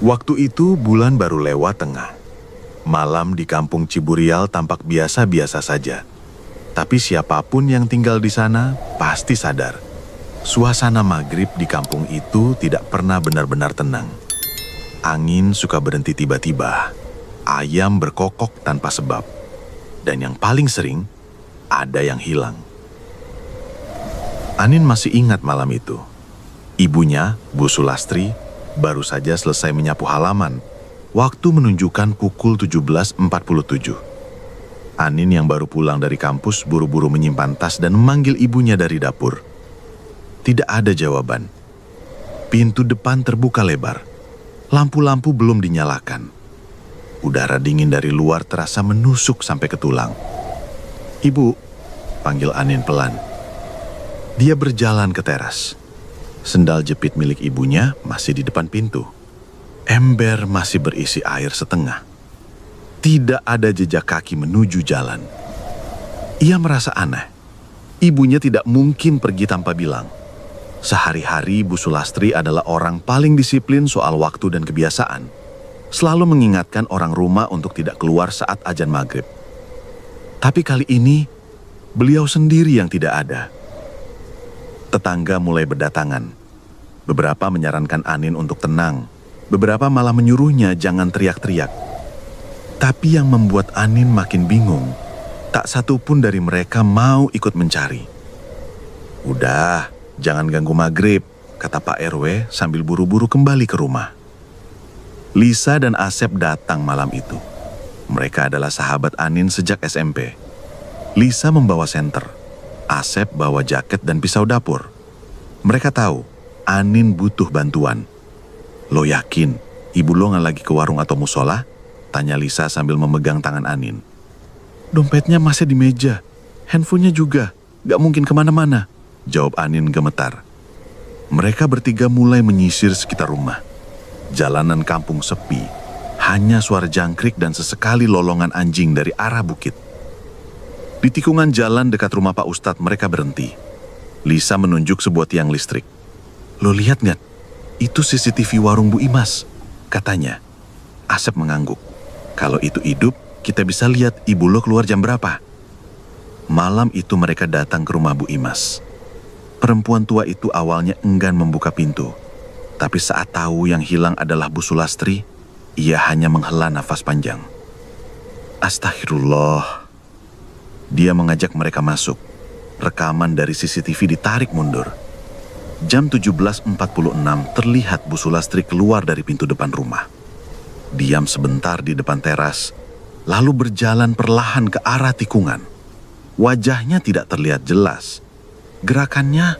Waktu itu bulan baru lewat tengah. Malam di kampung Ciburial tampak biasa-biasa saja. Tapi siapapun yang tinggal di sana pasti sadar. Suasana maghrib di kampung itu tidak pernah benar-benar tenang. Angin suka berhenti tiba-tiba. Ayam berkokok tanpa sebab. Dan yang paling sering, ada yang hilang. Anin masih ingat malam itu. Ibunya, Bu Sulastri, baru saja selesai menyapu halaman. Waktu menunjukkan pukul 17.47. Anin yang baru pulang dari kampus buru-buru menyimpan tas dan memanggil ibunya dari dapur. Tidak ada jawaban. Pintu depan terbuka lebar. Lampu-lampu belum dinyalakan. Udara dingin dari luar terasa menusuk sampai ke tulang. "Ibu," panggil Anin pelan. Dia berjalan ke teras. Sendal jepit milik ibunya masih di depan pintu. Ember masih berisi air setengah. Tidak ada jejak kaki menuju jalan. Ia merasa aneh. Ibunya tidak mungkin pergi tanpa bilang. Sehari-hari Bu Sulastri adalah orang paling disiplin soal waktu dan kebiasaan. Selalu mengingatkan orang rumah untuk tidak keluar saat azan maghrib. Tapi kali ini, beliau sendiri yang tidak ada. Tetangga mulai berdatangan. Beberapa menyarankan Anin untuk tenang. Beberapa malah menyuruhnya jangan teriak-teriak. Tapi yang membuat Anin makin bingung, tak satu pun dari mereka mau ikut mencari. "Udah, jangan ganggu maghrib," kata Pak RW sambil buru-buru kembali ke rumah. Lisa dan Asep datang malam itu. Mereka adalah sahabat Anin sejak SMP. Lisa membawa senter. Asep bawa jaket dan pisau dapur. Mereka tahu Anin butuh bantuan. "Lo yakin ibu lo nggak lagi ke warung atau musola?" tanya Lisa sambil memegang tangan Anin. "Dompetnya masih di meja, handphonenya juga, gak mungkin kemana-mana," jawab Anin gemetar. Mereka bertiga mulai menyisir sekitar rumah. Jalanan kampung sepi, hanya suara jangkrik dan sesekali lolongan anjing dari arah bukit. Di tikungan jalan dekat rumah Pak Ustadz mereka berhenti. Lisa menunjuk sebuah tiang listrik. "Lo lihat nggak? Itu CCTV warung Bu Imas," katanya. Asep mengangguk. "Kalau itu hidup, kita bisa lihat ibu lo keluar jam berapa." Malam itu mereka datang ke rumah Bu Imas. Perempuan tua itu awalnya enggan membuka pintu. Tapi saat tahu yang hilang adalah Bu Sulastri, ia hanya menghela nafas panjang. "Astagfirullah." Dia mengajak mereka masuk. Rekaman dari CCTV ditarik mundur. Jam 17.46 terlihat Bu Sulastri keluar dari pintu depan rumah. Diam sebentar di depan teras, lalu berjalan perlahan ke arah tikungan. Wajahnya tidak terlihat jelas. Gerakannya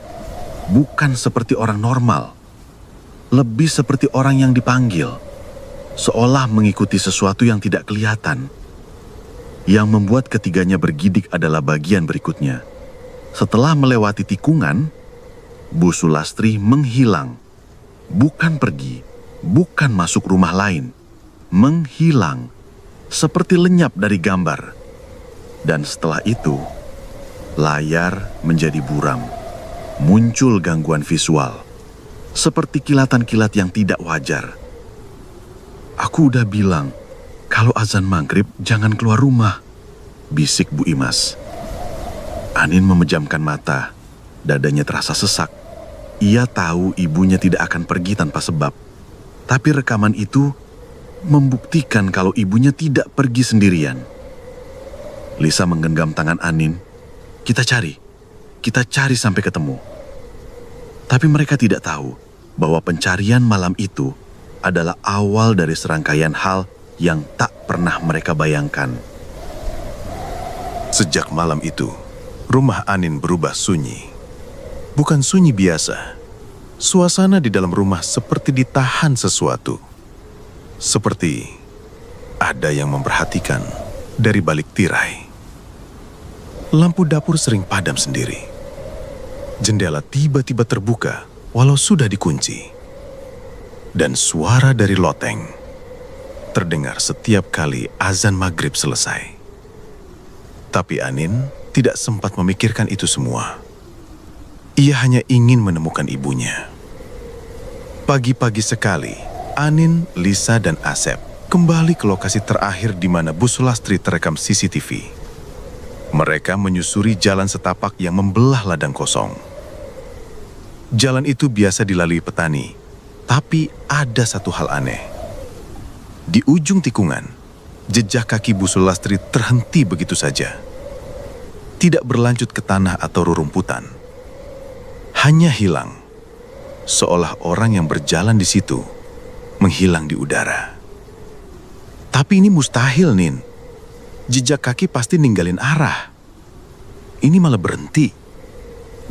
bukan seperti orang normal. Lebih seperti orang yang dipanggil. Seolah mengikuti sesuatu yang tidak kelihatan. Yang membuat ketiganya bergidik adalah bagian berikutnya. Setelah melewati tikungan, Bu Sulastri menghilang. Bukan pergi, bukan masuk rumah lain. Menghilang, seperti lenyap dari gambar. Dan setelah itu, layar menjadi buram. Muncul gangguan visual. Seperti kilatan-kilat yang tidak wajar. "Aku udah bilang, kalau azan maghrib jangan keluar rumah," bisik Bu Imas. Anin memejamkan mata, dadanya terasa sesak. Ia tahu ibunya tidak akan pergi tanpa sebab. Tapi rekaman itu membuktikan kalau ibunya tidak pergi sendirian. Lisa menggenggam tangan Anin. Kita cari sampai ketemu." Tapi mereka tidak tahu bahwa pencarian malam itu adalah awal dari serangkaian hal yang tak pernah mereka bayangkan. Sejak malam itu, rumah Anin berubah sunyi. Bukan sunyi biasa. Suasana di dalam rumah seperti ditahan sesuatu. Seperti ada yang memperhatikan dari balik tirai. Lampu dapur sering padam sendiri. Jendela tiba-tiba terbuka walau sudah dikunci. Dan suara dari loteng terdengar setiap kali azan maghrib selesai. Tapi Anin tidak sempat memikirkan itu semua. Ia hanya ingin menemukan ibunya. Pagi-pagi sekali, Anin, Lisa, dan Asep kembali ke lokasi terakhir di mana Bu Sulastri terekam CCTV. Mereka menyusuri jalan setapak yang membelah ladang kosong. Jalan itu biasa dilalui petani, tapi ada satu hal aneh. Di ujung tikungan, jejak kaki Bu Sulastri terhenti begitu saja. Tidak berlanjut ke tanah atau rerumputan. Hanya hilang, seolah orang yang berjalan di situ menghilang di udara. Tapi ini mustahil, Nin. Jejak kaki pasti ninggalin arah. Ini malah berhenti,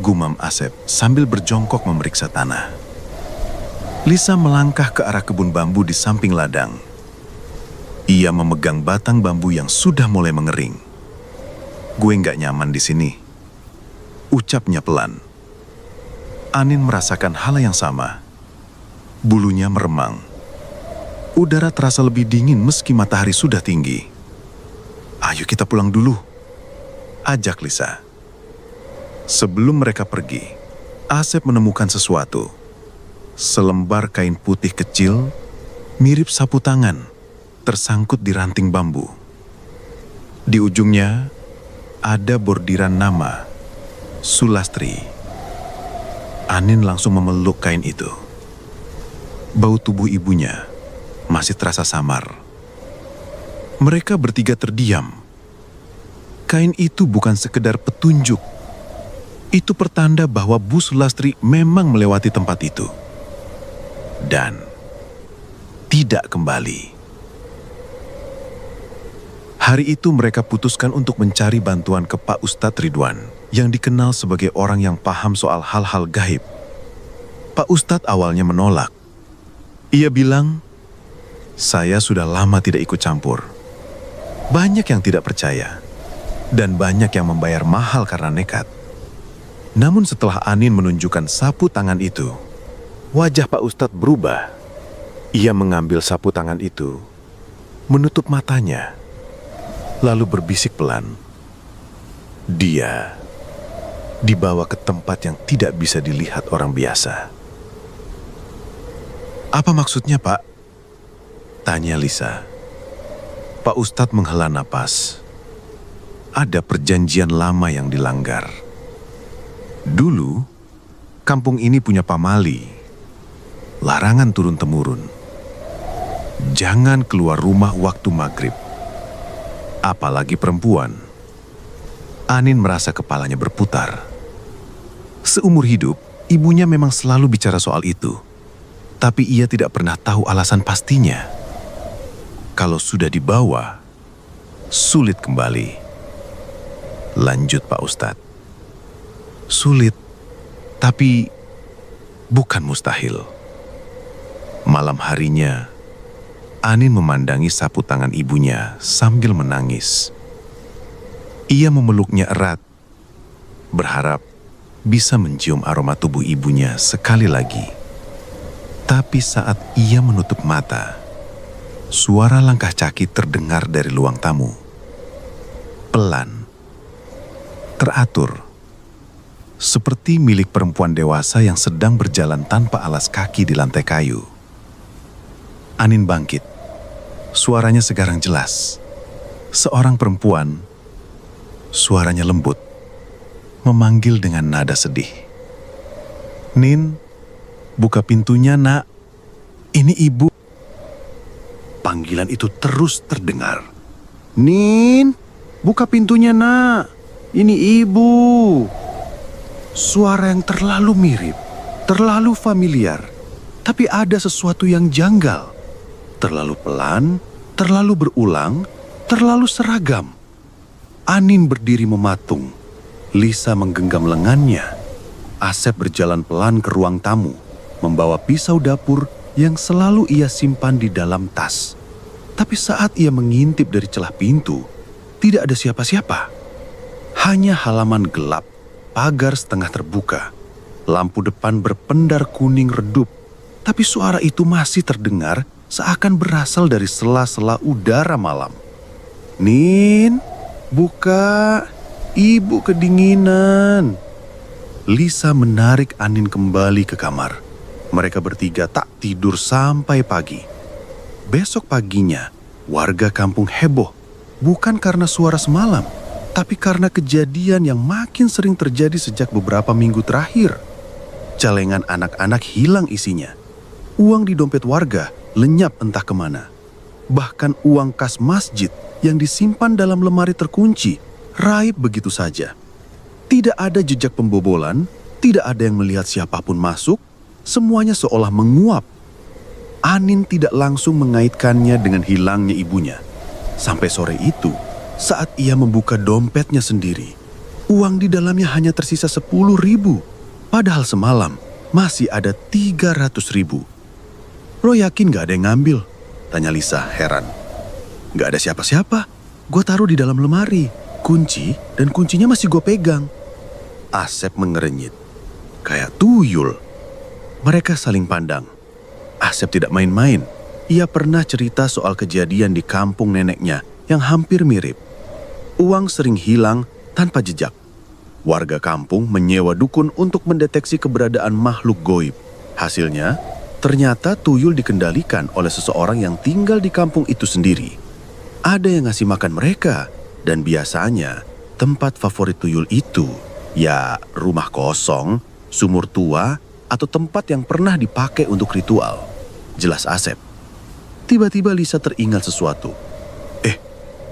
gumam Asep sambil berjongkok memeriksa tanah. Lisa melangkah ke arah kebun bambu di samping ladang. Ia memegang batang bambu yang sudah mulai mengering. Gue nggak nyaman di sini, ucapnya pelan. Anin merasakan hal yang sama. Bulunya meremang. Udara terasa lebih dingin meski matahari sudah tinggi. Ayo kita pulang dulu, ajak Lisa. Sebelum mereka pergi, Asep menemukan sesuatu. Selembar kain putih kecil, mirip sapu tangan, tersangkut di ranting bambu. Di ujungnya, ada bordiran nama, Sulastri. Anin langsung memeluk kain itu. Bau tubuh ibunya masih terasa samar. Mereka bertiga terdiam. Kain itu bukan sekedar petunjuk. Itu pertanda bahwa Bu Sulastri memang melewati tempat itu. Dan tidak kembali. Hari itu mereka putuskan untuk mencari bantuan ke Pak Ustadz Ridwan, yang dikenal sebagai orang yang paham soal hal-hal gaib. Pak Ustadz awalnya menolak. Ia bilang, "Saya sudah lama tidak ikut campur." Banyak yang tidak percaya, dan banyak yang membayar mahal karena nekat. Namun setelah Anin menunjukkan sapu tangan itu, wajah Pak Ustadz berubah. Ia mengambil sapu tangan itu, menutup matanya, lalu berbisik pelan. Dia dibawa ke tempat yang tidak bisa dilihat orang biasa. "Apa maksudnya, Pak?" tanya Lisa. Pak Ustadz menghela napas. Ada perjanjian lama yang dilanggar. Dulu, kampung ini punya pamali. Larangan turun-temurun. Jangan keluar rumah waktu maghrib. Apalagi perempuan. Anin merasa kepalanya berputar. Seumur hidup, ibunya memang selalu bicara soal itu. Tapi ia tidak pernah tahu alasan pastinya. Kalau sudah dibawa, sulit kembali. Lanjut Pak Ustadz. Sulit, tapi bukan mustahil. Malam harinya, Anin memandangi sapu tangan ibunya sambil menangis. Ia memeluknya erat, berharap bisa mencium aroma tubuh ibunya sekali lagi. Tapi saat ia menutup mata, suara langkah kaki terdengar dari ruang tamu. Pelan, teratur, seperti milik perempuan dewasa yang sedang berjalan tanpa alas kaki di lantai kayu. Anin bangkit. Suaranya sekarang jelas. Seorang perempuan, suaranya lembut, memanggil dengan nada sedih. "Nin, buka pintunya, Nak. Ini Ibu." Panggilan itu terus terdengar. "Nin, buka pintunya, Nak. Ini Ibu." Suara yang terlalu mirip, terlalu familiar, tapi ada sesuatu yang janggal. Terlalu pelan, terlalu berulang, terlalu seragam. Anin berdiri mematung. Lisa menggenggam lengannya. Asep berjalan pelan ke ruang tamu, membawa pisau dapur yang selalu ia simpan di dalam tas. Tapi saat ia mengintip dari celah pintu, tidak ada siapa-siapa. Hanya halaman gelap, pagar setengah terbuka. Lampu depan berpendar kuning redup, tapi suara itu masih terdengar seakan berasal dari sela-sela udara malam. "Nin, buka. Ibu kedinginan." Lisa menarik Anin kembali ke kamar. Mereka bertiga tak tidur sampai pagi. Besok paginya, warga kampung heboh. Bukan karena suara semalam, tapi karena kejadian yang makin sering terjadi sejak beberapa minggu terakhir. Celengan anak-anak hilang isinya. Uang di dompet warga lenyap entah kemana. Bahkan uang kas masjid yang disimpan dalam lemari terkunci, raib begitu saja. Tidak ada jejak pembobolan, tidak ada yang melihat siapapun masuk, semuanya seolah menguap. Anin tidak langsung mengaitkannya dengan hilangnya ibunya. Sampai sore itu, saat ia membuka dompetnya sendiri, uang di dalamnya hanya tersisa 10.000, padahal semalam masih ada 300.000. Lo yakin gak ada yang ngambil? Tanya Lisa heran. Gak ada siapa-siapa, gue taruh di dalam lemari, kunci dan kuncinya masih gue pegang. Asep mengerenyit, kayak tuyul. Mereka saling pandang. Asep tidak main-main. Ia pernah cerita soal kejadian di kampung neneknya yang hampir mirip. Uang sering hilang tanpa jejak. Warga kampung menyewa dukun untuk mendeteksi keberadaan makhluk goib. Hasilnya, ternyata tuyul dikendalikan oleh seseorang yang tinggal di kampung itu sendiri. Ada yang ngasih makan mereka, dan biasanya tempat favorit tuyul itu, ya rumah kosong, sumur tua, atau tempat yang pernah dipakai untuk ritual. Jelas Asep. Tiba-tiba Lisa teringat sesuatu.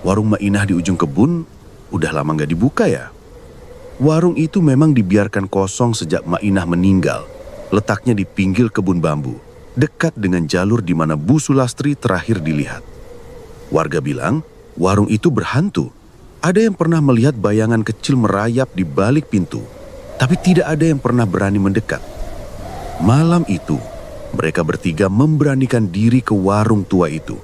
Warung Mainah di ujung kebun udah lama gak dibuka ya? Warung itu memang dibiarkan kosong sejak Mainah meninggal. Letaknya di pinggir kebun bambu, dekat dengan jalur di mana Bu Sulastri terakhir dilihat. Warga bilang warung itu berhantu. Ada yang pernah melihat bayangan kecil merayap di balik pintu, tapi tidak ada yang pernah berani mendekat. Malam itu, mereka bertiga memberanikan diri ke warung tua itu.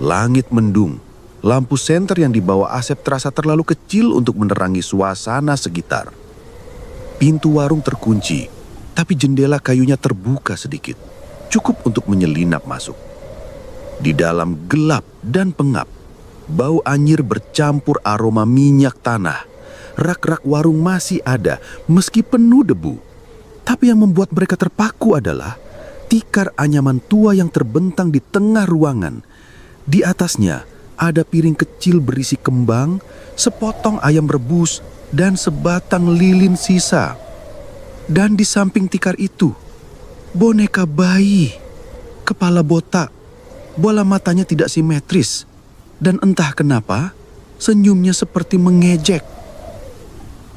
Langit mendung, lampu senter yang dibawa Asep terasa terlalu kecil untuk menerangi suasana sekitar. Pintu warung terkunci, tapi jendela kayunya terbuka sedikit, cukup untuk menyelinap masuk. Di dalam gelap dan pengap, bau anyir bercampur aroma minyak tanah. Rak-rak warung masih ada, meski penuh debu. Tapi yang membuat mereka terpaku adalah tikar anyaman tua yang terbentang di tengah ruangan. Di atasnya ada piring kecil berisi kembang, sepotong ayam rebus, dan sebatang lilin sisa. Dan di samping tikar itu, boneka bayi, kepala botak, bola matanya tidak simetris, dan entah kenapa senyumnya seperti mengejek.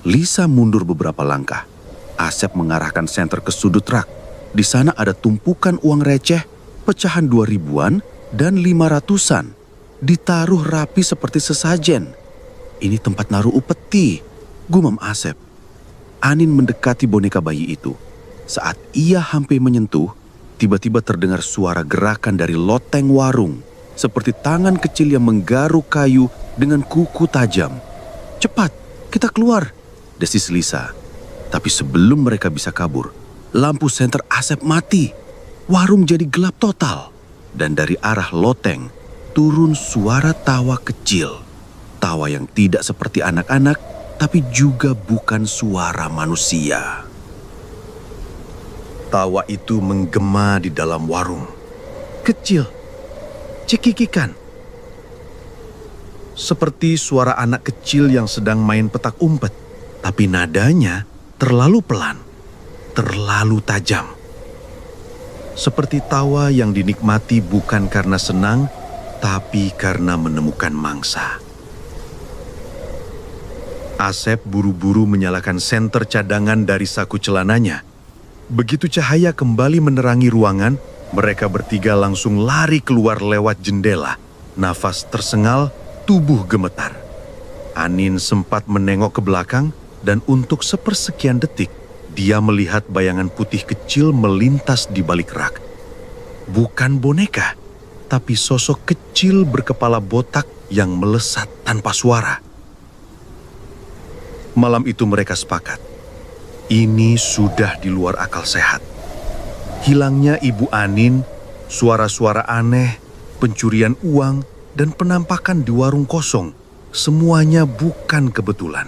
Lisa mundur beberapa langkah. Asep mengarahkan senter ke sudut rak. Di sana ada tumpukan uang receh, pecahan 2000-an dan 500-an. Ditaruh rapi seperti sesajen. Ini tempat naruh upeti, gumam Asep. Anin mendekati boneka bayi itu. Saat ia hampir menyentuh, tiba-tiba terdengar suara gerakan dari loteng warung. Seperti tangan kecil yang menggaruk kayu dengan kuku tajam. "Cepat, kita keluar," desis Lisa. Tapi sebelum mereka bisa kabur, lampu senter Asep mati. Warung jadi gelap total. Dan dari arah loteng, turun suara tawa kecil. Tawa yang tidak seperti anak-anak, tapi juga bukan suara manusia. Tawa itu menggema di dalam warung. Kecil, cekikikan. Seperti suara anak kecil yang sedang main petak umpet. Tapi nadanya terlalu pelan, terlalu tajam. Seperti tawa yang dinikmati bukan karena senang, tapi karena menemukan mangsa. Asep buru-buru menyalakan senter cadangan dari saku celananya. Begitu cahaya kembali menerangi ruangan, mereka bertiga langsung lari keluar lewat jendela. Nafas tersengal, tubuh gemetar. Anin sempat menengok ke belakang, dan untuk sepersekian detik, dia melihat bayangan putih kecil melintas di balik rak. Bukan boneka, tapi sosok kecil berkepala botak yang melesat tanpa suara. Malam itu mereka sepakat. Ini sudah di luar akal sehat. Hilangnya Ibu Anin, suara-suara aneh, pencurian uang, dan penampakan di warung kosong, semuanya bukan kebetulan.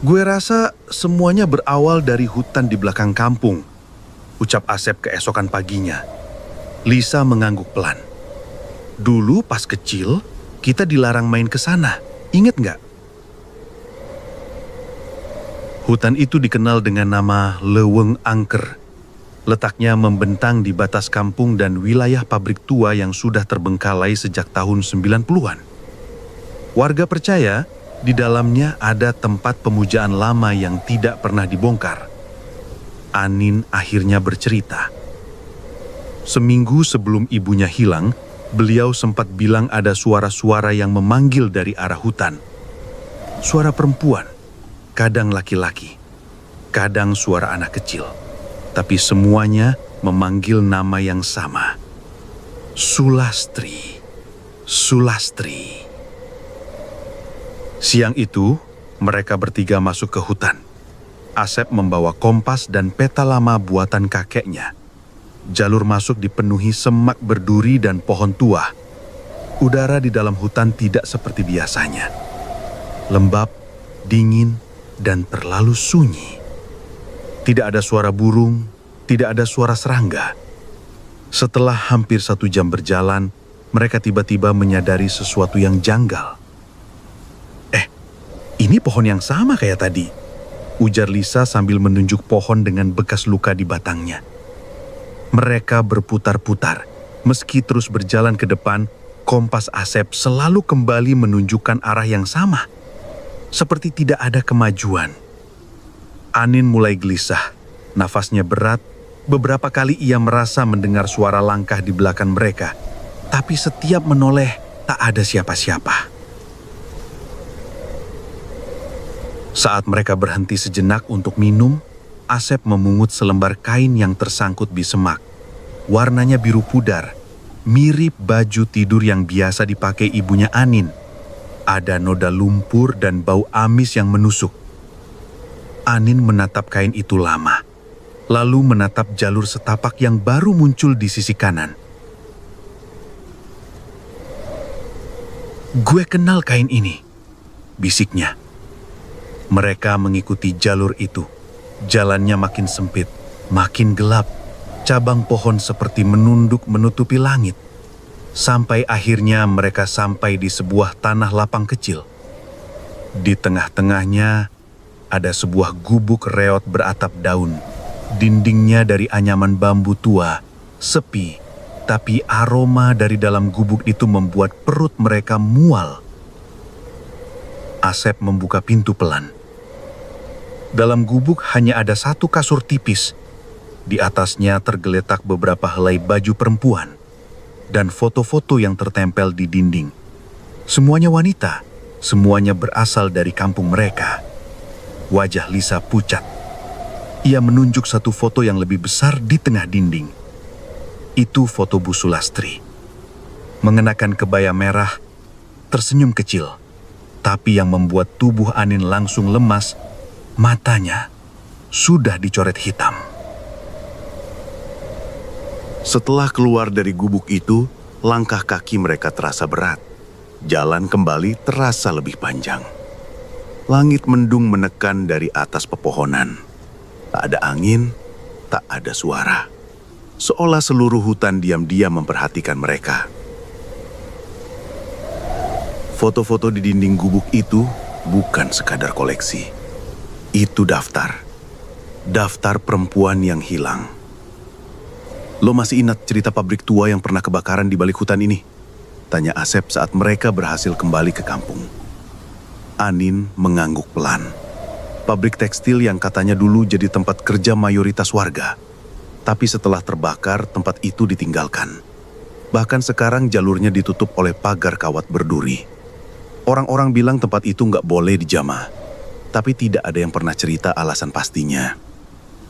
Gue rasa semuanya berawal dari hutan di belakang kampung. ucap Asep keesokan paginya. Lisa mengangguk pelan. Dulu pas kecil, kita dilarang main ke sana. Ingat nggak? Hutan itu dikenal dengan nama Leuweung Angker. Letaknya membentang di batas kampung dan wilayah pabrik tua yang sudah terbengkalai sejak tahun 90-an. Warga percaya di dalamnya ada tempat pemujaan lama yang tidak pernah dibongkar. Anin akhirnya bercerita. Seminggu sebelum ibunya hilang, beliau sempat bilang ada suara-suara yang memanggil dari arah hutan. Suara perempuan, kadang laki-laki, kadang suara anak kecil. Tapi semuanya memanggil nama yang sama. Sulastri, Sulastri. Siang itu, mereka bertiga masuk ke hutan. Asep membawa kompas dan peta lama buatan kakeknya. Jalur masuk dipenuhi semak berduri dan pohon tua. Udara di dalam hutan tidak seperti biasanya. Lembab, dingin, dan terlalu sunyi. Tidak ada suara burung, tidak ada suara serangga. Setelah hampir 1 jam berjalan, mereka tiba-tiba menyadari sesuatu yang janggal. Ini pohon yang sama kayak tadi, ujar Lisa sambil menunjuk pohon dengan bekas luka di batangnya. Mereka berputar-putar. Meski terus berjalan ke depan, kompas Asep selalu kembali menunjukkan arah yang sama. Seperti tidak ada kemajuan. Anin mulai gelisah. Nafasnya berat. Beberapa kali ia merasa mendengar suara langkah di belakang mereka. Tapi setiap menoleh, tak ada siapa-siapa. Saat mereka berhenti sejenak untuk minum, Asep memungut selembar kain yang tersangkut di semak. Warnanya biru pudar, mirip baju tidur yang biasa dipakai ibunya Anin. Ada noda lumpur dan bau amis yang menusuk. Anin menatap kain itu lama, lalu menatap jalur setapak yang baru muncul di sisi kanan. "Gue kenal kain ini," bisiknya. Mereka mengikuti jalur itu. Jalannya makin sempit, makin gelap. Cabang pohon seperti menunduk menutupi langit. Sampai akhirnya mereka sampai di sebuah tanah lapang kecil. Di tengah-tengahnya ada sebuah gubuk reot beratap daun. Dindingnya dari anyaman bambu tua, sepi. Tapi aroma dari dalam gubuk itu membuat perut mereka mual. Asep membuka pintu pelan. Dalam gubuk hanya ada 1 kasur tipis. Di atasnya tergeletak beberapa helai baju perempuan dan foto-foto yang tertempel di dinding. Semuanya wanita, semuanya berasal dari kampung mereka. Wajah Lisa pucat. Ia menunjuk 1 foto yang lebih besar di tengah dinding. Itu foto Bu Sulastri. Mengenakan kebaya merah, tersenyum kecil. Tapi yang membuat tubuh Anin langsung lemas, matanya sudah dicoret hitam. Setelah keluar dari gubuk itu, langkah kaki mereka terasa berat. Jalan kembali terasa lebih panjang. Langit mendung menekan dari atas pepohonan. Tak ada angin, tak ada suara. Seolah seluruh hutan diam-diam memperhatikan mereka. Foto-foto di dinding gubuk itu bukan sekadar koleksi. Itu daftar. Daftar perempuan yang hilang. "Lo masih ingat cerita pabrik tua yang pernah kebakaran di balik hutan ini?" tanya Asep saat mereka berhasil kembali ke kampung. Anin mengangguk pelan. Pabrik tekstil yang katanya dulu jadi tempat kerja mayoritas warga. Tapi setelah terbakar, tempat itu ditinggalkan. Bahkan sekarang jalurnya ditutup oleh pagar kawat berduri. Orang-orang bilang tempat itu nggak boleh dijamah. Tapi tidak ada yang pernah cerita alasan pastinya.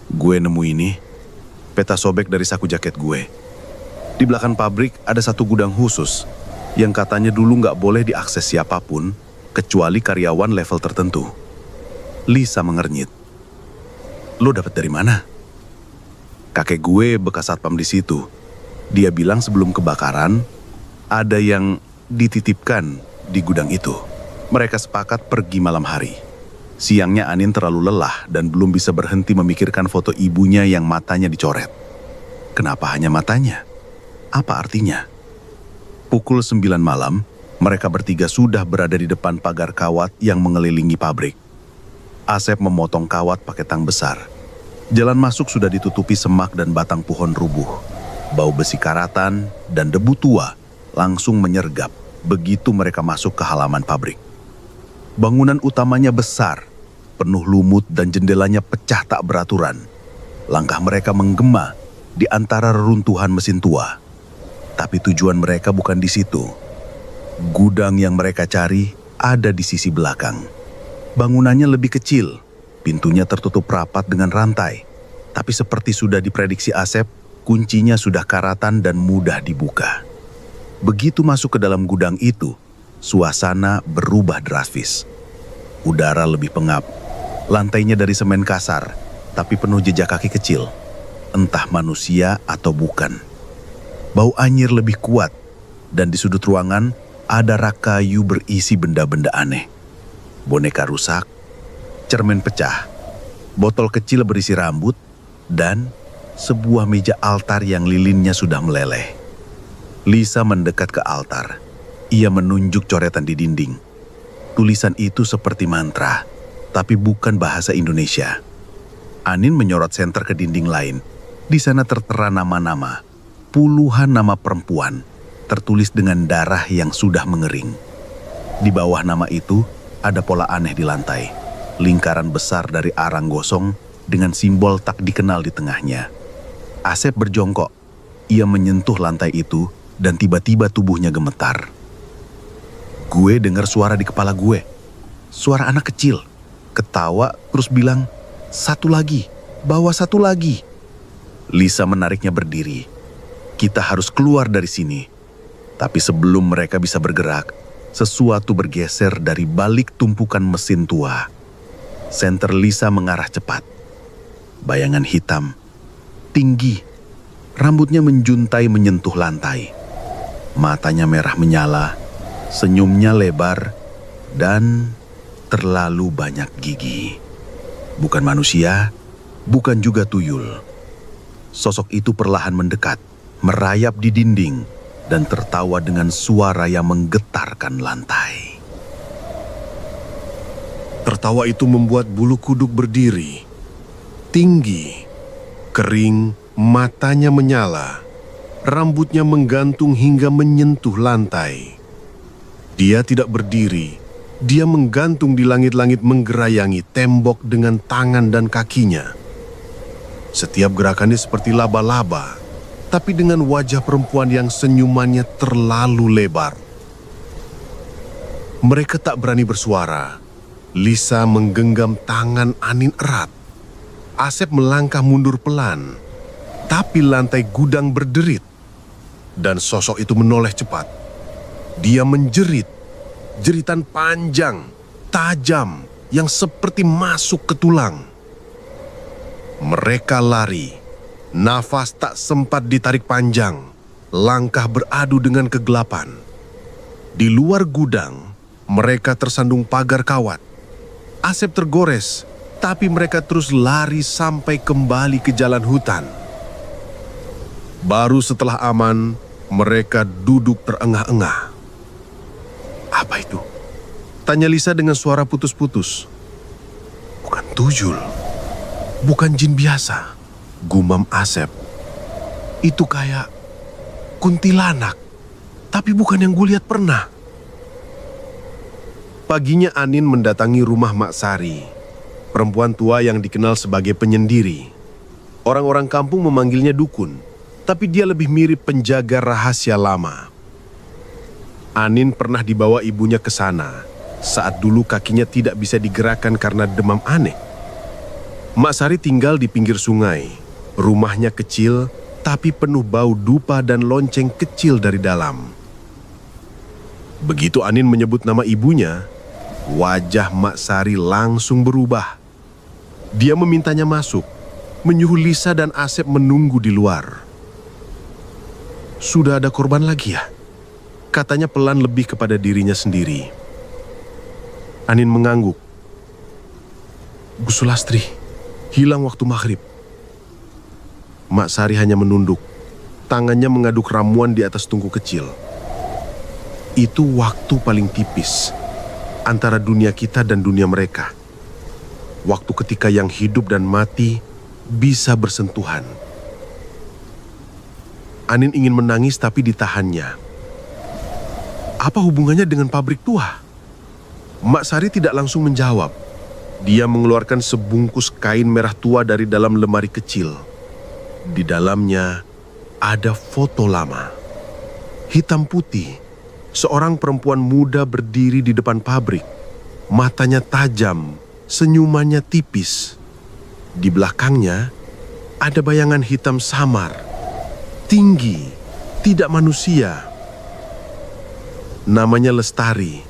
Gue nemu ini, peta sobek dari saku jaket gue. Di belakang pabrik ada 1 gudang khusus yang katanya dulu nggak boleh diakses siapapun kecuali karyawan level tertentu. Lisa mengernyit. "Lo dapat dari mana?" "Kakek gue bekas satpam di situ. Dia bilang sebelum kebakaran ada yang dititipkan di gudang itu. Mereka sepakat pergi malam hari. Siangnya Anin terlalu lelah dan belum bisa berhenti memikirkan foto ibunya yang matanya dicoret. Kenapa hanya matanya? Apa artinya? Pukul 9 malam, mereka bertiga sudah berada di depan pagar kawat yang mengelilingi pabrik. Asep memotong kawat pakai tang besar. Jalan masuk sudah ditutupi semak dan batang pohon rubuh. Bau besi karatan dan debu tua langsung menyergap begitu mereka masuk ke halaman pabrik. Bangunan utamanya besar, penuh lumut dan jendelanya pecah tak beraturan. Langkah mereka menggema di antara reruntuhan mesin tua. Tapi tujuan mereka bukan di situ. Gudang yang mereka cari ada di sisi belakang. Bangunannya lebih kecil, pintunya tertutup rapat dengan rantai. Tapi seperti sudah diprediksi Asep, kuncinya sudah karatan dan mudah dibuka. Begitu masuk ke dalam gudang itu, suasana berubah drastis. Udara lebih pengap, lantainya dari semen kasar, tapi penuh jejak kaki kecil. Entah manusia atau bukan. Bau anyir lebih kuat, dan di sudut ruangan ada rak kayu berisi benda-benda aneh. Boneka rusak, cermin pecah, botol kecil berisi rambut, dan sebuah meja altar yang lilinnya sudah meleleh. Lisa mendekat ke altar. Ia menunjuk coretan di dinding. Tulisan itu seperti mantra, tapi bukan bahasa Indonesia. Anin menyorot senter ke dinding lain. Di sana tertera nama-nama. Puluhan nama perempuan, tertulis dengan darah yang sudah mengering. Di bawah nama itu, ada pola aneh di lantai. Lingkaran besar dari arang gosong dengan simbol tak dikenal di tengahnya. Asep berjongkok. Ia menyentuh lantai itu dan tiba-tiba tubuhnya gemetar. Gue dengar suara di kepala gue. Suara anak kecil. Ketawa terus bilang, "Satu lagi, bawa satu lagi." Lisa menariknya berdiri. Kita harus keluar dari sini. Tapi sebelum mereka bisa bergerak, sesuatu bergeser dari balik tumpukan mesin tua. Senter Lisa mengarah cepat. Bayangan hitam, tinggi, rambutnya menjuntai menyentuh lantai. Matanya merah menyala, senyumnya lebar, dan terlalu banyak gigi. Bukan manusia, bukan juga tuyul. Sosok itu perlahan mendekat, merayap di dinding, dan tertawa dengan suara yang menggetarkan lantai. Tertawa itu membuat bulu kuduk berdiri. Tinggi, kering, matanya menyala. Rambutnya menggantung hingga menyentuh lantai. Dia tidak berdiri. Dia menggantung di langit-langit menggerayangi tembok dengan tangan dan kakinya. Setiap gerakannya seperti laba-laba, tapi dengan wajah perempuan yang senyumannya terlalu lebar. Mereka tak berani bersuara. Lisa menggenggam tangan Anin erat. Asep melangkah mundur pelan, tapi lantai gudang berderit. Dan sosok itu menoleh cepat. Dia menjerit, jeritan panjang, tajam, yang seperti masuk ke tulang. Mereka lari. Nafas tak sempat ditarik panjang. Langkah beradu dengan kegelapan. Di luar gudang, mereka tersandung pagar kawat. Asep tergores, tapi mereka terus lari sampai kembali ke jalan hutan. Baru setelah aman, mereka duduk terengah-engah. Apa itu? Tanya Lisa dengan suara putus-putus. Bukan tuyul. Bukan jin biasa, gumam Asep. Itu kayak kuntilanak, tapi bukan yang gue lihat pernah. Paginya Anin mendatangi rumah Mak Sari, perempuan tua yang dikenal sebagai penyendiri. Orang-orang kampung memanggilnya dukun, tapi dia lebih mirip penjaga rahasia lama. Anin pernah dibawa ibunya ke sana saat dulu kakinya tidak bisa digerakkan karena demam aneh. Mak Sari tinggal di pinggir sungai. Rumahnya kecil, tapi penuh bau dupa dan lonceng kecil dari dalam. Begitu Anin menyebut nama ibunya, wajah Mak Sari langsung berubah. Dia memintanya masuk, menyuruh Lisa dan Asep menunggu di luar. Sudah ada korban lagi ya? Katanya pelan lebih kepada dirinya sendiri. Anin mengangguk. Bu Sulastri, hilang waktu maghrib. Mak Sari hanya menunduk. Tangannya mengaduk ramuan di atas tungku kecil. Itu waktu paling tipis antara dunia kita dan dunia mereka. Waktu ketika yang hidup dan mati bisa bersentuhan. Anin ingin menangis tapi ditahannya. Apa hubungannya dengan pabrik tua? Mak Sari tidak langsung menjawab. Dia mengeluarkan sebungkus kain merah tua dari dalam lemari kecil. Di dalamnya ada foto lama. Hitam putih, seorang perempuan muda berdiri di depan pabrik. Matanya tajam, senyumannya tipis. Di belakangnya ada bayangan hitam samar, tinggi, tidak manusia. Namanya Lestari.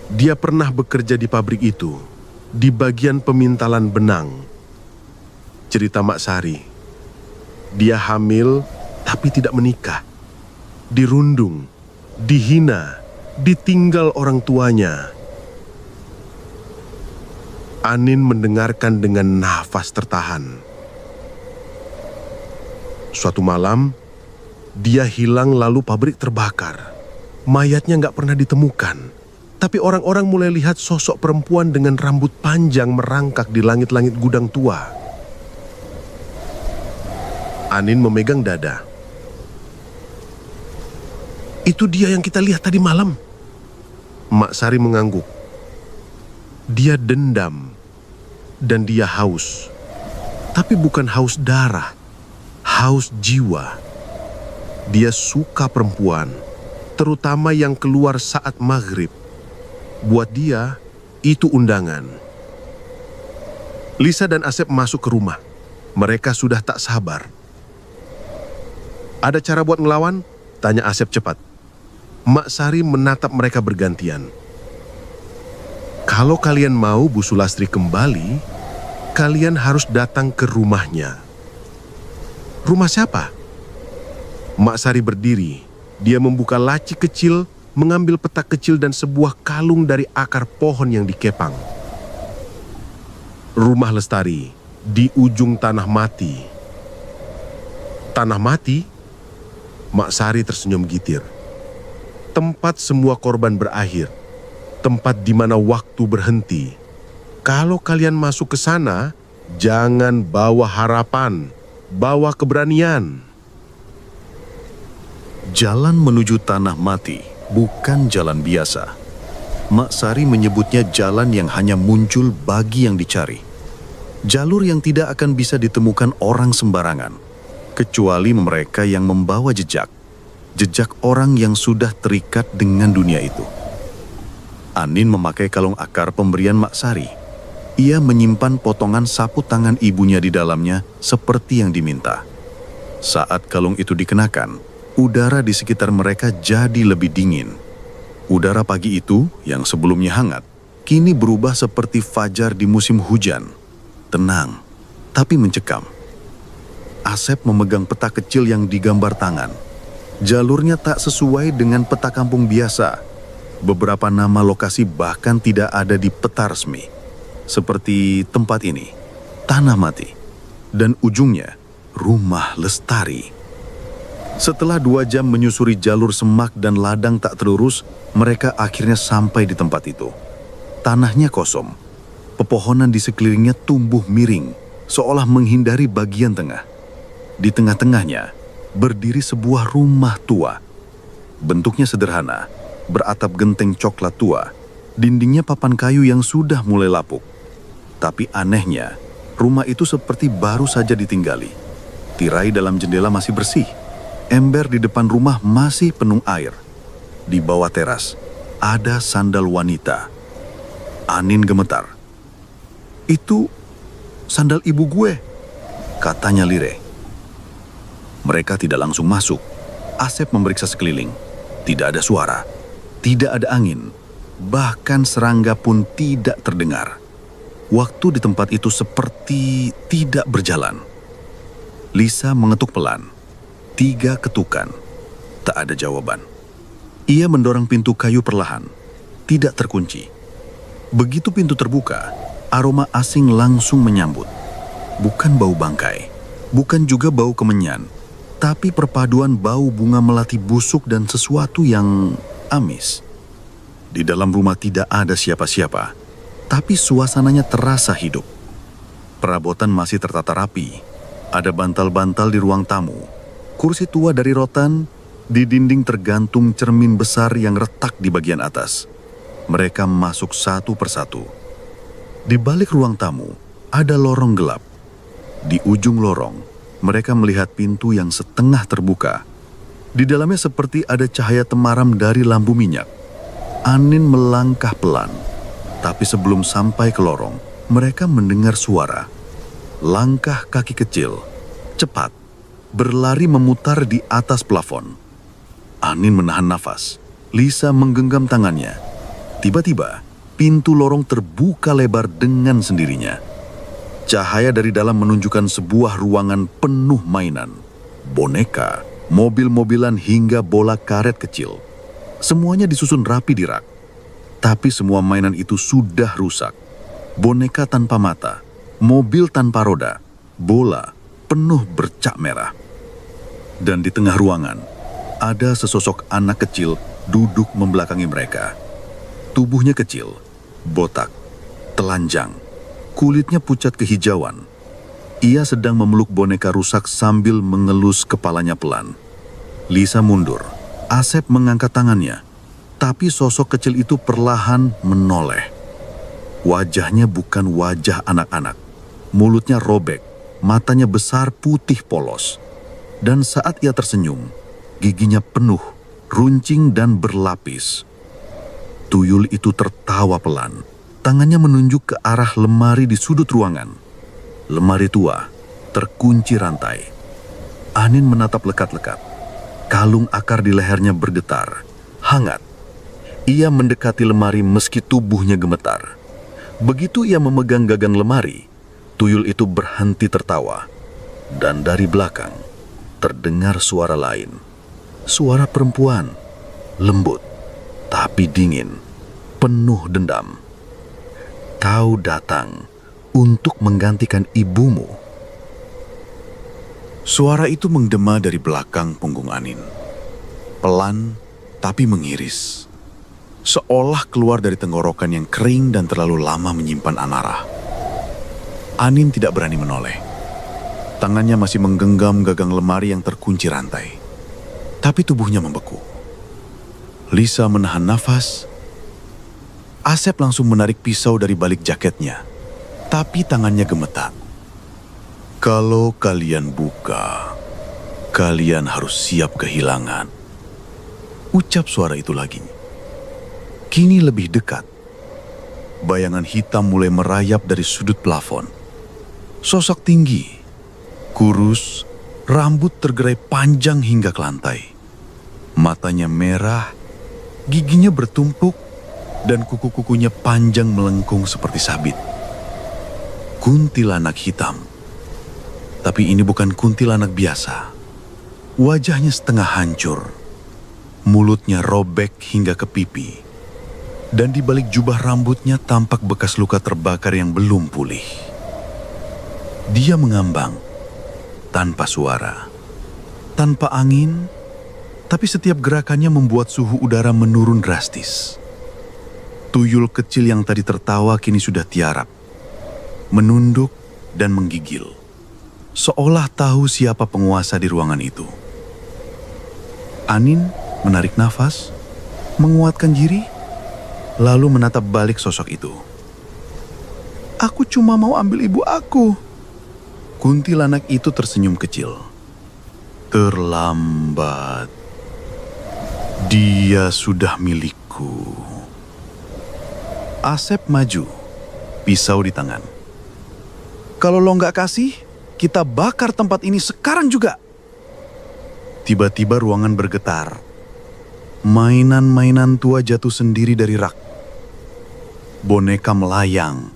Dia pernah bekerja di pabrik itu, di bagian pemintalan benang. Cerita Mak Sari. Dia hamil tapi tidak menikah. Dirundung, dihina, ditinggal orang tuanya. Anin mendengarkan dengan nafas tertahan. Suatu malam, dia hilang lalu pabrik terbakar. Mayatnya nggak pernah ditemukan. Tapi orang-orang mulai lihat sosok perempuan dengan rambut panjang merangkak di langit-langit gudang tua. Anin memegang dada. Itu dia yang kita lihat tadi malam. Mak Sari mengangguk. Dia dendam dan dia haus. Tapi bukan haus darah, haus jiwa. Dia suka perempuan, terutama yang keluar saat maghrib. Buat dia, itu undangan. Lisa dan Asep masuk ke rumah. Mereka sudah tak sabar. Ada cara buat ngelawan? Tanya Asep cepat. Mak Sari menatap mereka bergantian. Kalau kalian mau Bu Sulastri kembali, kalian harus datang ke rumahnya. Rumah siapa? Mak Sari berdiri. Dia membuka laci kecil, mengambil peta kecil dan sebuah kalung dari akar pohon yang dikepang. Rumah Lestari di ujung tanah mati. Tanah mati? Mak Sari tersenyum gitir. Tempat semua korban berakhir. Tempat di mana waktu berhenti. Kalau kalian masuk ke sana, jangan bawa harapan, bawa keberanian. Jalan menuju tanah mati bukan jalan biasa. Mak Sari menyebutnya jalan yang hanya muncul bagi yang dicari. Jalur yang tidak akan bisa ditemukan orang sembarangan, kecuali mereka yang membawa jejak. Jejak orang yang sudah terikat dengan dunia itu. Anin memakai kalung akar pemberian Mak Sari. Ia menyimpan potongan sapu tangan ibunya di dalamnya seperti yang diminta. Saat kalung itu dikenakan, udara di sekitar mereka jadi lebih dingin. Udara pagi itu, yang sebelumnya hangat, kini berubah seperti fajar di musim hujan. Tenang, tapi mencekam. Asep memegang peta kecil yang digambar tangan. Jalurnya tak sesuai dengan peta kampung biasa. Beberapa nama lokasi bahkan tidak ada di peta resmi. Seperti tempat ini, Tanah Mati. Dan ujungnya, Rumah Lestari. Setelah 2 jam menyusuri jalur semak dan ladang tak terurus, mereka akhirnya sampai di tempat itu. Tanahnya kosong. Pepohonan di sekelilingnya tumbuh miring, seolah menghindari bagian tengah. Di tengah-tengahnya, berdiri sebuah rumah tua. Bentuknya sederhana, beratap genteng coklat tua. Dindingnya papan kayu yang sudah mulai lapuk. Tapi anehnya, rumah itu seperti baru saja ditinggali. Tirai dalam jendela masih bersih. Ember di depan rumah masih penuh air. Di bawah teras, ada sandal wanita. Anin gemetar. Itu sandal ibu gue, katanya lirih. Mereka tidak langsung masuk. Asep memeriksa sekeliling. Tidak ada suara, tidak ada angin. Bahkan serangga pun tidak terdengar. Waktu di tempat itu seperti tidak berjalan. Lisa mengetuk pelan. 3 ketukan. Tak ada jawaban. Ia mendorong pintu kayu perlahan. Tidak terkunci. Begitu pintu terbuka, aroma asing langsung menyambut. Bukan bau bangkai, bukan juga bau kemenyan, tapi perpaduan bau bunga melati busuk dan sesuatu yang amis. Di dalam rumah tidak ada siapa-siapa, tapi suasananya terasa hidup. Perabotan masih tertata rapi. Ada bantal-bantal di ruang tamu, kursi tua dari rotan, di dinding tergantung cermin besar yang retak di bagian atas. Mereka masuk satu persatu. Di balik ruang tamu, ada lorong gelap. Di ujung lorong, mereka melihat pintu yang setengah terbuka. Di dalamnya seperti ada cahaya temaram dari lampu minyak. Anin melangkah pelan, tapi sebelum sampai ke lorong, mereka mendengar suara. Langkah kaki kecil, cepat, berlari memutar di atas plafon. Anin menahan nafas. Lisa menggenggam tangannya. Tiba-tiba, pintu lorong terbuka lebar dengan sendirinya. Cahaya dari dalam menunjukkan sebuah ruangan penuh mainan. Boneka, mobil-mobilan hingga bola karet kecil. Semuanya disusun rapi di rak. Tapi semua mainan itu sudah rusak. Boneka tanpa mata, mobil tanpa roda, bola penuh bercak merah. Dan di tengah ruangan, ada sesosok anak kecil duduk membelakangi mereka. Tubuhnya kecil, botak, telanjang, kulitnya pucat kehijauan. Ia sedang memeluk boneka rusak sambil mengelus kepalanya pelan. Lisa mundur. Asep mengangkat tangannya, tapi sosok kecil itu perlahan menoleh. Wajahnya bukan wajah anak-anak. Mulutnya robek, matanya besar putih polos. Dan saat ia tersenyum, giginya penuh, runcing dan berlapis. Tuyul itu tertawa pelan. Tangannya menunjuk ke arah lemari di sudut ruangan. Lemari tua, terkunci rantai. Anin menatap lekat-lekat. Kalung akar di lehernya bergetar, hangat. Ia mendekati lemari meski tubuhnya gemetar. Begitu ia memegang gagang lemari, tuyul itu berhenti tertawa. Dan dari belakang, terdengar suara lain. Suara perempuan, lembut, tapi dingin, penuh dendam. Kau datang untuk menggantikan ibumu. Suara itu menggema dari belakang punggung Anin. Pelan, tapi mengiris. Seolah keluar dari tenggorokan yang kering dan terlalu lama menyimpan amarah. Anin tidak berani menoleh. Tangannya masih menggenggam gagang lemari yang terkunci rantai. Tapi tubuhnya membeku. Lisa menahan nafas. Asep langsung menarik pisau dari balik jaketnya. Tapi tangannya gemetar. Kalau kalian buka, kalian harus siap kehilangan. Ucap suara itu lagi. Kini lebih dekat. Bayangan hitam mulai merayap dari sudut plafon. Sosok tinggi, kurus, rambut tergerai panjang hingga ke lantai. Matanya merah, giginya bertumpuk, dan kuku-kukunya panjang melengkung seperti sabit. Kuntilanak hitam. Tapi ini bukan kuntilanak biasa. Wajahnya setengah hancur. Mulutnya robek hingga ke pipi. Dan di balik jubah rambutnya tampak bekas luka terbakar yang belum pulih. Dia mengambang, tanpa suara, tanpa angin, tapi setiap gerakannya membuat suhu udara menurun drastis. Tuyul kecil yang tadi tertawa kini sudah tiarap, menunduk dan menggigil, seolah tahu siapa penguasa di ruangan itu. Anin menarik nafas, menguatkan diri, lalu menatap balik sosok itu. Aku cuma mau ambil ibu aku. Kuntilanak itu tersenyum kecil. Terlambat. Dia sudah milikku. Asep maju, pisau di tangan. Kalau lo nggak kasih, kita bakar tempat ini sekarang juga. Tiba-tiba ruangan bergetar. Mainan-mainan tua jatuh sendiri dari rak. Boneka melayang.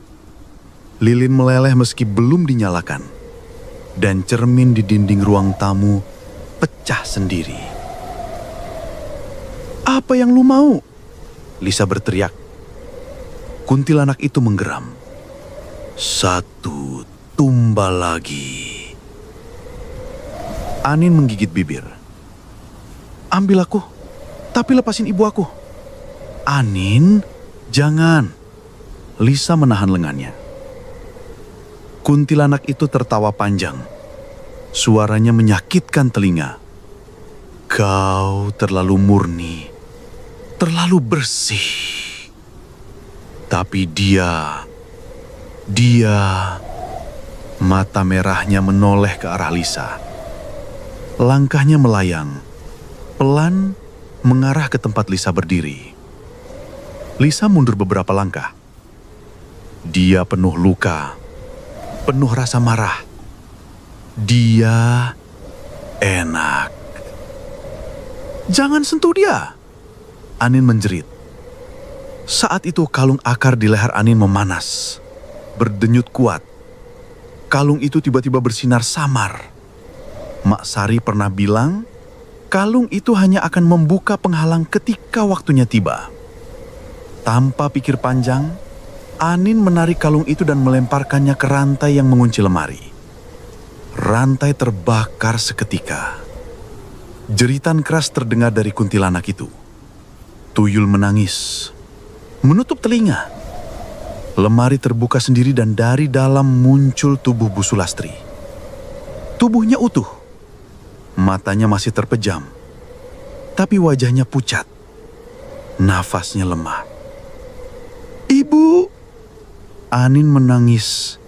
Lilin meleleh meski belum dinyalakan. Dan cermin di dinding ruang tamu pecah sendiri. Apa yang lu mau? Lisa berteriak. Kuntilanak itu menggeram. Satu tumbal lagi. Anin menggigit bibir. Ambil aku, tapi lepasin ibu aku. Anin, jangan. Lisa menahan lengannya. Kuntilanak itu tertawa panjang. Suaranya menyakitkan telinga. Kau terlalu murni, terlalu bersih. Tapi dia, mata merahnya menoleh ke arah Lisa. Langkahnya melayang, pelan mengarah ke tempat Lisa berdiri. Lisa mundur beberapa langkah. Dia penuh luka, penuh rasa marah. Dia enak. Jangan sentuh dia, Anin menjerit. Saat itu kalung akar di leher Anin memanas, berdenyut kuat. Kalung itu tiba-tiba bersinar samar. Mak Sari pernah bilang, kalung itu hanya akan membuka penghalang ketika waktunya tiba. Tanpa pikir panjang, Anin menarik kalung itu dan melemparkannya ke rantai yang mengunci lemari. Rantai terbakar seketika. Jeritan keras terdengar dari kuntilanak itu. Tuyul menangis, menutup telinga. Lemari terbuka sendiri dan dari dalam muncul tubuh Bu Sulastri. Tubuhnya utuh. Matanya masih terpejam, tapi wajahnya pucat. Nafasnya lemah. Ibu! Anin menangis,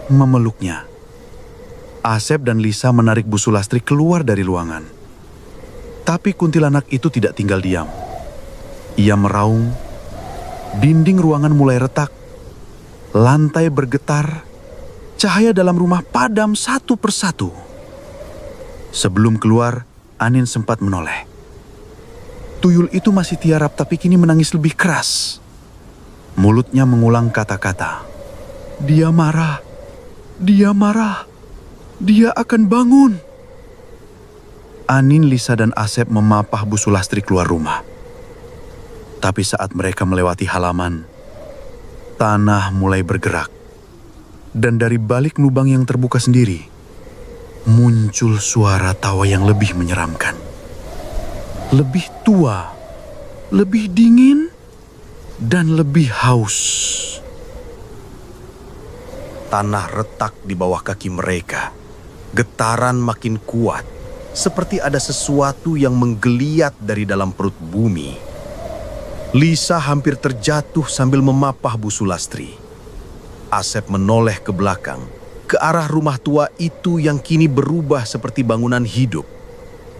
memeluknya. Asep dan Lisa menarik Bu Sulastri keluar dari ruangan. Tapi kuntilanak itu tidak tinggal diam. Ia meraung, dinding ruangan mulai retak, lantai bergetar, cahaya dalam rumah padam satu persatu. Sebelum keluar, Anin sempat menoleh. Tuyul itu masih tiarap tapi kini menangis lebih keras. Mulutnya mengulang kata-kata. Dia marah, dia marah, dia akan bangun. Anin, Lisa, dan Asep memapah Bu Sulastri keluar rumah. Tapi saat mereka melewati halaman, tanah mulai bergerak. Dan dari balik lubang yang terbuka sendiri, muncul suara tawa yang lebih menyeramkan. Lebih tua, lebih dingin, dan lebih haus. Tanah retak di bawah kaki mereka. Getaran makin kuat, seperti ada sesuatu yang menggeliat dari dalam perut bumi. Lisa hampir terjatuh sambil memapah Bu Sulastri. Asep menoleh ke belakang, ke arah rumah tua itu yang kini berubah seperti bangunan hidup.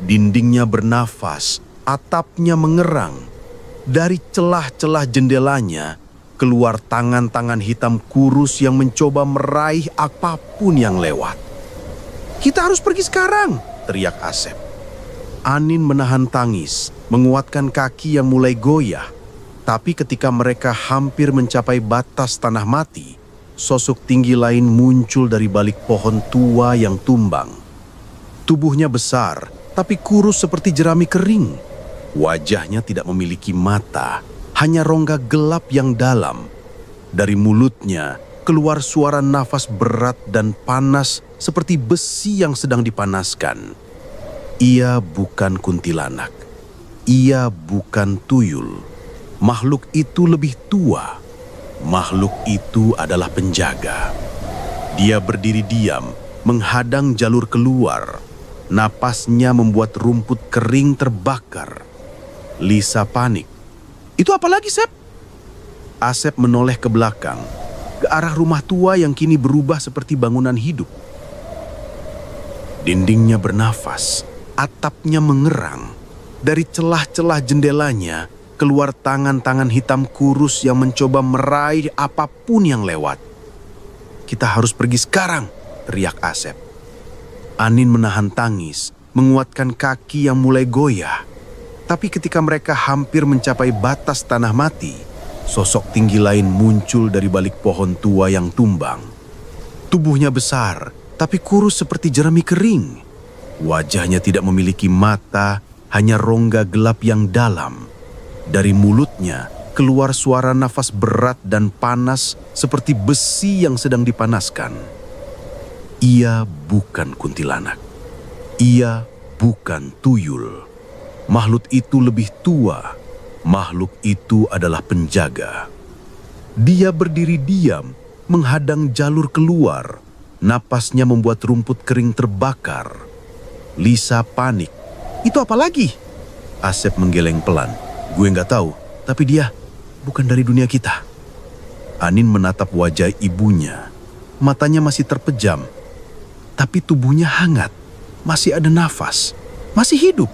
Dindingnya bernafas, atapnya mengerang. Dari celah-celah jendelanya, keluar tangan-tangan hitam kurus yang mencoba meraih apapun yang lewat. Kita harus pergi sekarang, teriak Asep. Anin menahan tangis, menguatkan kaki yang mulai goyah. Tapi ketika mereka hampir mencapai batas tanah mati, sosok tinggi lain muncul dari balik pohon tua yang tumbang. Tubuhnya besar, tapi kurus seperti jerami kering. Wajahnya tidak memiliki mata, hanya rongga gelap yang dalam. Dari mulutnya keluar suara nafas berat dan panas seperti besi yang sedang dipanaskan. Ia bukan kuntilanak. Ia bukan tuyul. Makhluk itu lebih tua. Makhluk itu adalah penjaga. Dia berdiri diam, menghadang jalur keluar. Napasnya membuat rumput kering terbakar. Lisa panik. Itu apa lagi, Sep? Asep menoleh ke belakang, ke arah rumah tua yang kini berubah seperti bangunan hidup. Dindingnya bernafas, atapnya mengerang. Dari celah-celah jendelanya, keluar tangan-tangan hitam kurus yang mencoba meraih apapun yang lewat. Kita harus pergi sekarang, teriak Asep. Anin menahan tangis, menguatkan kaki yang mulai goyah. Tapi ketika mereka hampir mencapai batas tanah mati, sosok tinggi lain muncul dari balik pohon tua yang tumbang. Tubuhnya besar, tapi kurus seperti jerami kering. Wajahnya tidak memiliki mata, hanya rongga gelap yang dalam. Dari mulutnya keluar suara nafas berat dan panas seperti besi yang sedang dipanaskan. Ia bukan kuntilanak. Ia bukan tuyul. Makhluk itu lebih tua. Makhluk itu adalah penjaga. Dia berdiri diam, menghadang jalur keluar. Napasnya membuat rumput kering terbakar. Lisa panik. Itu apa lagi? Asep menggeleng pelan. Gue nggak tahu, tapi dia bukan dari dunia kita. Anin menatap wajah ibunya. Matanya masih terpejam, tapi tubuhnya hangat. Masih ada nafas, masih hidup.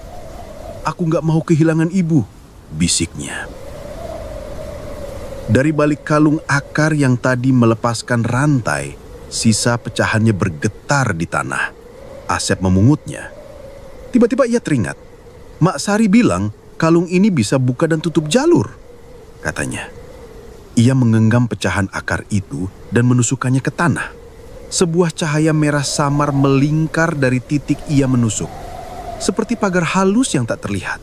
Aku nggak mau kehilangan ibu, bisiknya. Dari balik kalung akar yang tadi melepaskan rantai, sisa pecahannya bergetar di tanah. Asep memungutnya. Tiba-tiba ia teringat. Mak Sari bilang kalung ini bisa buka dan tutup jalur, katanya. Ia menggenggam pecahan akar itu dan menusukkannya ke tanah. Sebuah cahaya merah samar melingkar dari titik ia menusuk, seperti pagar halus yang tak terlihat.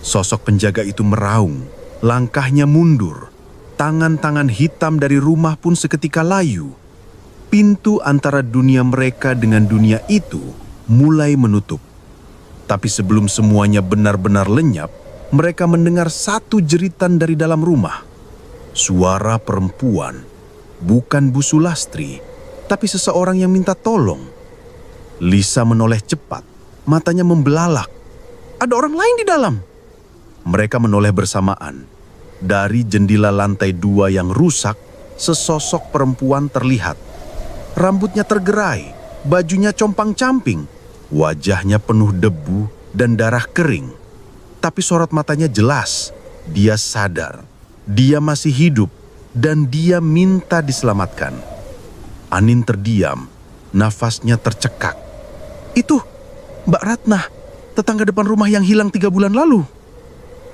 Sosok penjaga itu meraung, langkahnya mundur. Tangan-tangan hitam dari rumah pun seketika layu. Pintu antara dunia mereka dengan dunia itu mulai menutup. Tapi sebelum semuanya benar-benar lenyap, mereka mendengar satu jeritan dari dalam rumah. Suara perempuan, bukan Bu Sulastri, tapi seseorang yang minta tolong. Lisa menoleh cepat, matanya membelalak. Ada orang lain di dalam. Mereka menoleh bersamaan. Dari jendela lantai 2 yang rusak, sesosok perempuan terlihat. Rambutnya tergerai, bajunya compang-camping, wajahnya penuh debu dan darah kering. Tapi sorot matanya jelas, dia sadar, dia masih hidup dan dia minta diselamatkan. Anin terdiam, nafasnya tercekak. Itu Mbak Ratna, tetangga depan rumah yang hilang 3 bulan lalu.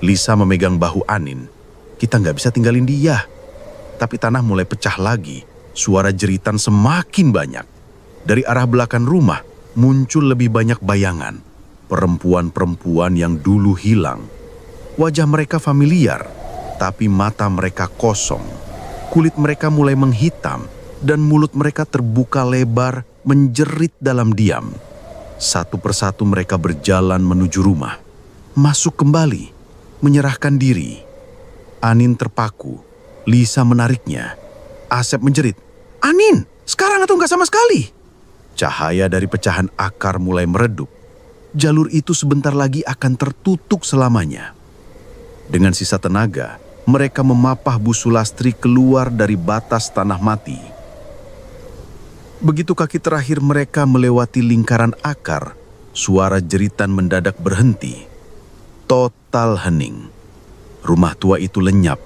Lisa memegang bahu Anin. Kita nggak bisa tinggalin dia. Tapi tanah mulai pecah lagi. Suara jeritan semakin banyak. Dari arah belakang rumah muncul lebih banyak bayangan. Perempuan-perempuan yang dulu hilang. Wajah mereka familiar, tapi mata mereka kosong. Kulit mereka mulai menghitam dan mulut mereka terbuka lebar menjerit dalam diam. Satu persatu mereka berjalan menuju rumah. Masuk kembali, menyerahkan diri. Anin terpaku. Lisa menariknya. Asep menjerit, "Anin, sekarang atau nggak sama sekali?" Cahaya dari pecahan akar mulai meredup. Jalur itu sebentar lagi akan tertutup selamanya. Dengan sisa tenaga, mereka memapah Bu Sulastri keluar dari batas tanah mati. Begitu kaki terakhir mereka melewati lingkaran akar, suara jeritan mendadak berhenti. Total hening. Rumah tua itu lenyap.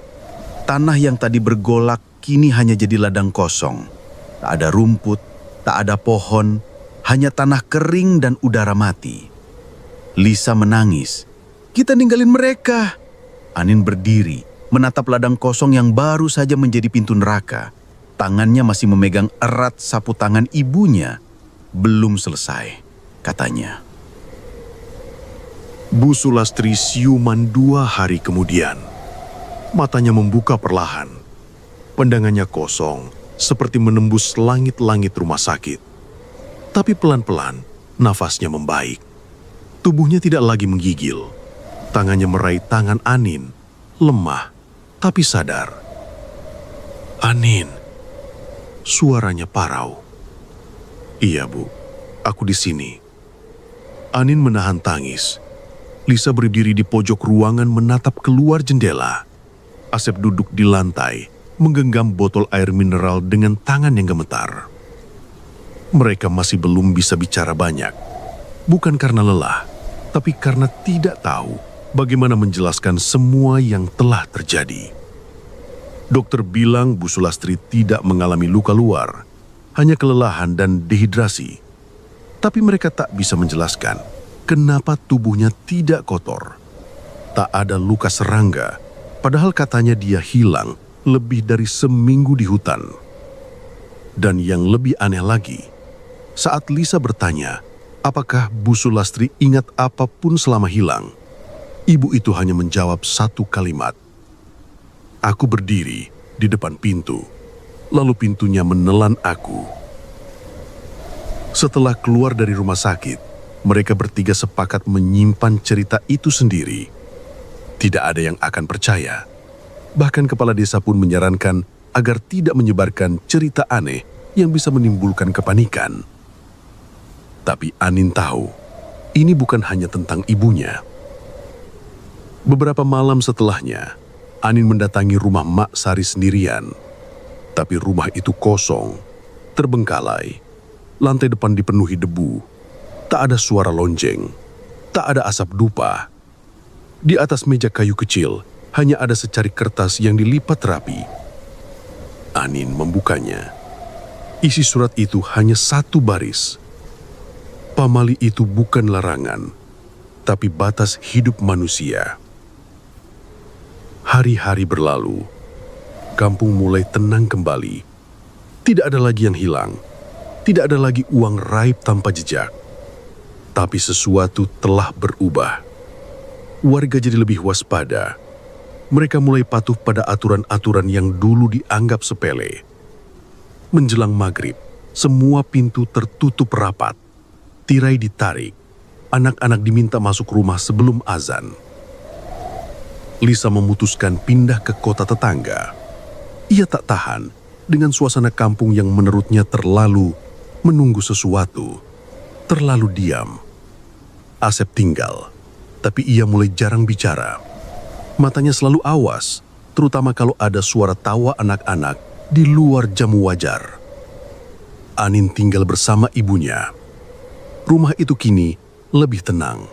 Tanah yang tadi bergolak kini hanya jadi ladang kosong. Tak ada rumput, tak ada pohon, hanya tanah kering dan udara mati. Lisa menangis. "Kita ninggalin mereka." Anin berdiri, menatap ladang kosong yang baru saja menjadi pintu neraka. Tangannya masih memegang erat sapu tangan ibunya. "Belum selesai," katanya. Bu Sulastri siuman 2 hari kemudian. Matanya membuka perlahan. Pandangannya kosong, seperti menembus langit-langit rumah sakit. Tapi pelan-pelan, nafasnya membaik. Tubuhnya tidak lagi menggigil. Tangannya meraih tangan Anin, lemah, tapi sadar. "Anin." Suaranya parau. "Iya, Bu. Aku di sini." Anin menahan tangis. Lisa berdiri di pojok ruangan menatap keluar jendela. Asep duduk di lantai, menggenggam botol air mineral dengan tangan yang gemetar. Mereka masih belum bisa bicara banyak. Bukan karena lelah, tapi karena tidak tahu bagaimana menjelaskan semua yang telah terjadi. Dokter bilang Bu Sulastri tidak mengalami luka luar, hanya kelelahan dan dehidrasi. Tapi mereka tak bisa menjelaskan kenapa tubuhnya tidak kotor. Tak ada luka serangga, padahal katanya dia hilang lebih dari seminggu di hutan. Dan yang lebih aneh lagi, saat Lisa bertanya, apakah Bu Sulastri ingat apapun selama hilang, ibu itu hanya menjawab satu kalimat, aku berdiri di depan pintu, lalu pintunya menelan aku. Setelah keluar dari rumah sakit, mereka bertiga sepakat menyimpan cerita itu sendiri. Tidak ada yang akan percaya. Bahkan kepala desa pun menyarankan agar tidak menyebarkan cerita aneh yang bisa menimbulkan kepanikan. Tapi Anin tahu, ini bukan hanya tentang ibunya. Beberapa malam setelahnya, Anin mendatangi rumah Mak Sari sendirian. Tapi rumah itu kosong, terbengkalai. Lantai depan dipenuhi debu. Tak ada suara lonceng. Tak ada asap dupa. Di atas meja kayu kecil, hanya ada secari kertas yang dilipat rapi. Anin membukanya. Isi surat itu hanya satu baris. Pamali itu bukan larangan, tapi batas hidup manusia. Hari-hari berlalu. Kampung mulai tenang kembali. Tidak ada lagi yang hilang. Tidak ada lagi uang raib tanpa jejak. Tapi sesuatu telah berubah. Warga jadi lebih waspada. Mereka mulai patuh pada aturan-aturan yang dulu dianggap sepele. Menjelang maghrib, semua pintu tertutup rapat. Tirai ditarik. Anak-anak diminta masuk rumah sebelum azan. Lisa memutuskan pindah ke kota tetangga. Ia tak tahan dengan suasana kampung yang menurutnya terlalu menunggu sesuatu, terlalu diam. Asep tinggal, tapi ia mulai jarang bicara. Matanya selalu awas, terutama kalau ada suara tawa anak-anak di luar jamu wajar. Anin tinggal bersama ibunya. Rumah itu kini lebih tenang.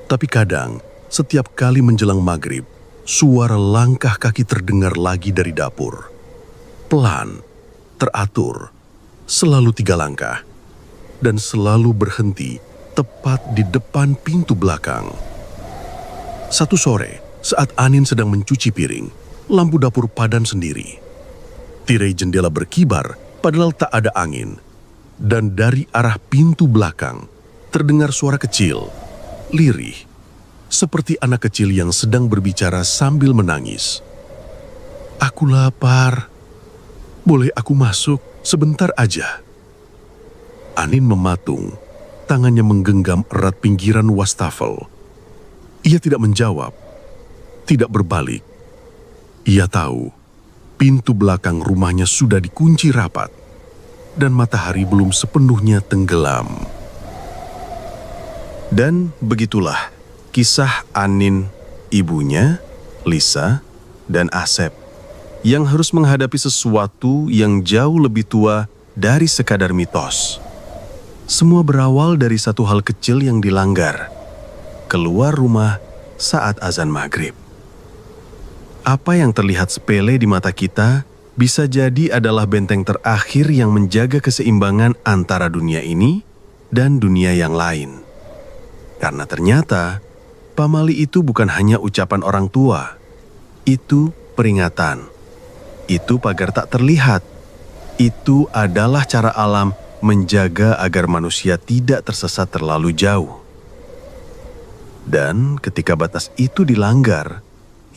Tapi kadang, setiap kali menjelang maghrib, suara langkah kaki terdengar lagi dari dapur. Pelan, teratur, selalu 3 langkah, dan selalu berhenti tepat di depan pintu belakang. Satu sore, saat Anin sedang mencuci piring, lampu dapur padam sendiri. Tirai jendela berkibar, padahal tak ada angin. Dan dari arah pintu belakang, terdengar suara kecil, lirih, seperti anak kecil yang sedang berbicara sambil menangis. "Aku lapar. Boleh aku masuk sebentar aja?" Anin mematung, tangannya menggenggam erat pinggiran wastafel. Ia tidak menjawab, tidak berbalik. Ia tahu, pintu belakang rumahnya sudah dikunci rapat, dan matahari belum sepenuhnya tenggelam. Dan begitulah kisah Anin, ibunya, Lisa, dan Asep yang harus menghadapi sesuatu yang jauh lebih tua dari sekadar mitos. Semua berawal dari satu hal kecil yang dilanggar, keluar rumah saat azan maghrib. Apa yang terlihat sepele di mata kita bisa jadi adalah benteng terakhir yang menjaga keseimbangan antara dunia ini dan dunia yang lain. Karena ternyata, pamali itu bukan hanya ucapan orang tua. Itu peringatan. Itu pagar tak terlihat. Itu adalah cara alam menjaga agar manusia tidak tersesat terlalu jauh. Dan ketika batas itu dilanggar,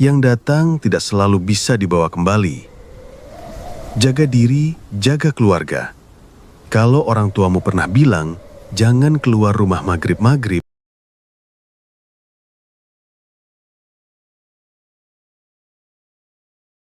yang datang tidak selalu bisa dibawa kembali. Jaga diri, jaga keluarga. Kalau orang tuamu pernah bilang, jangan keluar rumah maghrib-maghrib,